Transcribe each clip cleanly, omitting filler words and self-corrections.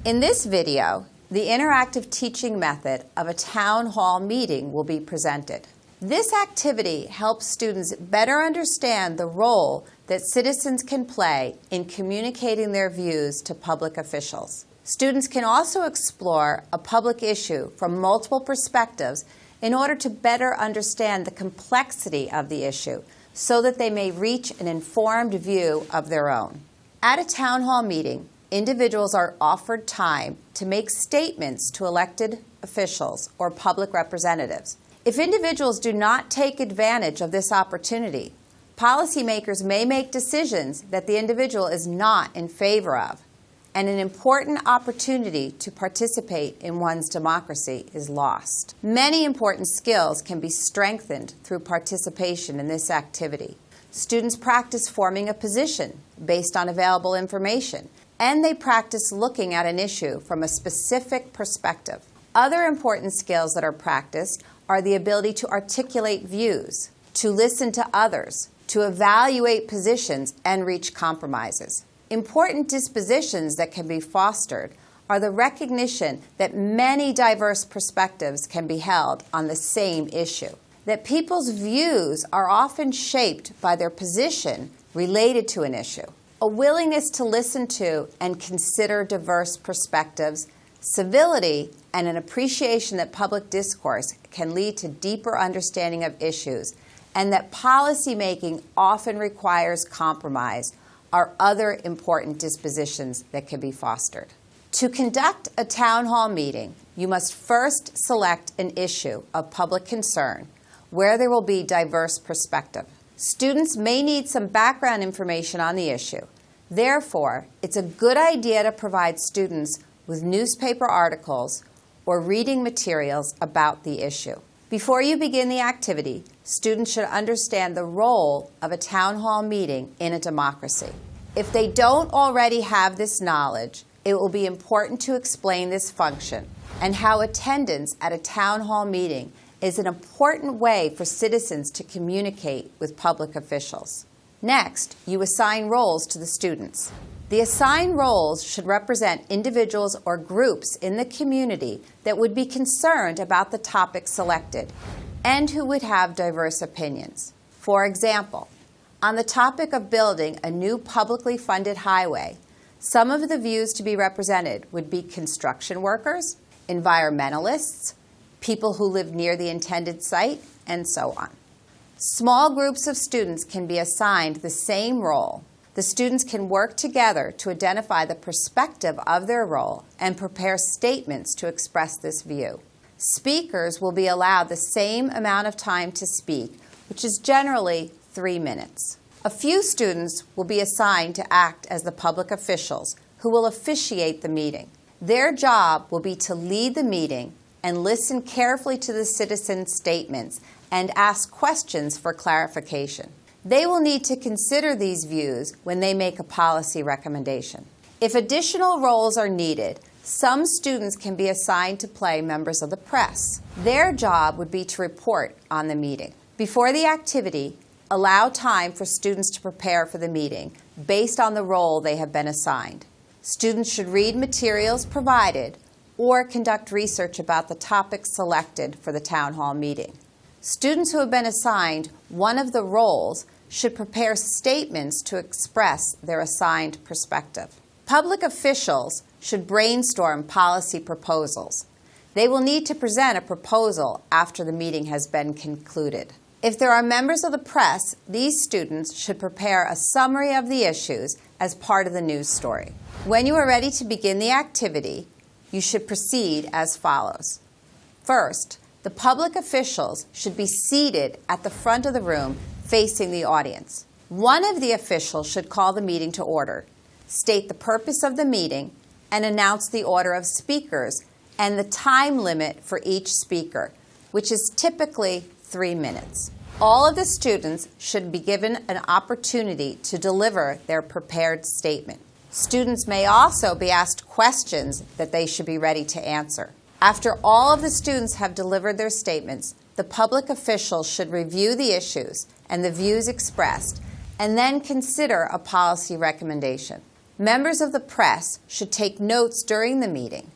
In this video, the interactive teaching method of a town hall meeting will be presented. This activity helps students better understand the role that citizens can play in communicating their views to public officials. Students can also explore a public issue from multiple perspectives in order to better understand the complexity of the issue so that they may reach an informed view of their own. At a town hall meeting, individuals are offered time to make statements to elected officials or public representatives. If individuals do not take advantage of this opportunity, policymakers may make decisions that the individual is not in favor of, and an important opportunity to participate in one's democracy is lost. Many important skills can be strengthened through participation in this activity. Students practice forming a position based on available information, and they practice looking at an issue from a specific perspective. Other important skills that are practiced are the ability to articulate views, to listen to others, to evaluate positions, and reach compromises. Important dispositions that can be fostered are the recognition that many diverse perspectives can be held on the same issue, that people's views are often shaped by their position related to an issue, a willingness to listen to and consider diverse perspectives, civility, and an appreciation that public discourse can lead to deeper understanding of issues, and that policymaking often requires compromise are other important dispositions that can be fostered. To conduct a town hall meeting, you must first select an issue of public concern where there will be diverse perspective. Students may need some background information on the issue. Therefore, it's a good idea to provide students with newspaper articles or reading materials about the issue. Before you begin the activity, students should understand the role of a town hall meeting in a democracy. If they don't already have this knowledge, it will be important to explain this function and how attendance at a town hall meeting is an important way for citizens to communicate with public officials. Next, you assign roles to the students. The assigned roles should represent individuals or groups in the community that would be concerned about the topic selected and who would have diverse opinions. For example, on the topic of building a new publicly funded highway, some of the views to be represented would be construction workers, environmentalists, people who live near the intended site, and so on. Small groups of students can be assigned the same role. The students can work together to identify the perspective of their role and prepare statements to express this view. Speakers will be allowed the same amount of time to speak, which is generally 3 minutes. A few students will be assigned to act as the public officials who will officiate the meeting. Their job will be to lead the meeting and listen carefully to the citizens' statements and ask questions for clarification. They will need to consider these views when they make a policy recommendation. If additional roles are needed, some students can be assigned to play members of the press. Their job would be to report on the meeting. Before the activity, allow time for students to prepare for the meeting based on the role they have been assigned. Students should read materials provided or conduct research about the topic selected for the town hall meeting. Students who have been assigned one of the roles should prepare statements to express their assigned perspective. Public officials should brainstorm policy proposals. They will need to present a proposal after the meeting has been concluded. If there are members of the press, these students should prepare a summary of the issues as part of the news story. When you are ready to begin the activity, you should proceed as follows. First, the public officials should be seated at the front of the room facing the audience. One of the officials should call the meeting to order, state the purpose of the meeting, and announce the order of speakers and the time limit for each speaker, which is typically 3 minutes. All of the students should be given an opportunity to deliver their prepared statement. Students may also be asked questions that they should be ready to answer. After all of the students have delivered their statements, the public officials should review the issues and the views expressed, and then consider a policy recommendation. Members of the press should take notes during the meeting.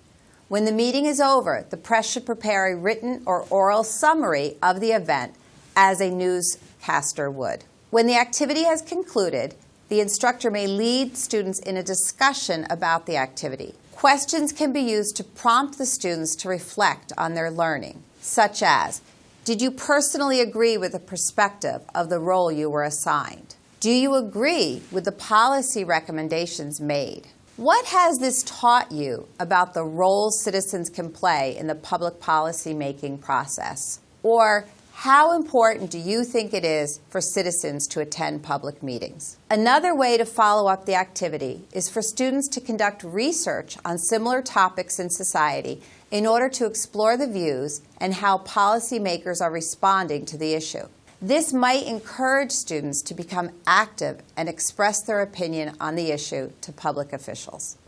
When the meeting is over, the press should prepare a written or oral summary of the event as a newscaster would. When the activity has concluded, the instructor may lead students in a discussion about the activity. Questions can be used to prompt the students to reflect on their learning, such as, did you personally agree with the perspective of the role you were assigned? Do you agree with the policy recommendations made? What has this taught you about the role citizens can play in the public policy making process? Or how important do you think it is for citizens to attend public meetings? Another way to follow up the activity is for students to conduct research on similar topics in society in order to explore the views and how policymakers are responding to the issue. This might encourage students to become active and express their opinion on the issue to public officials.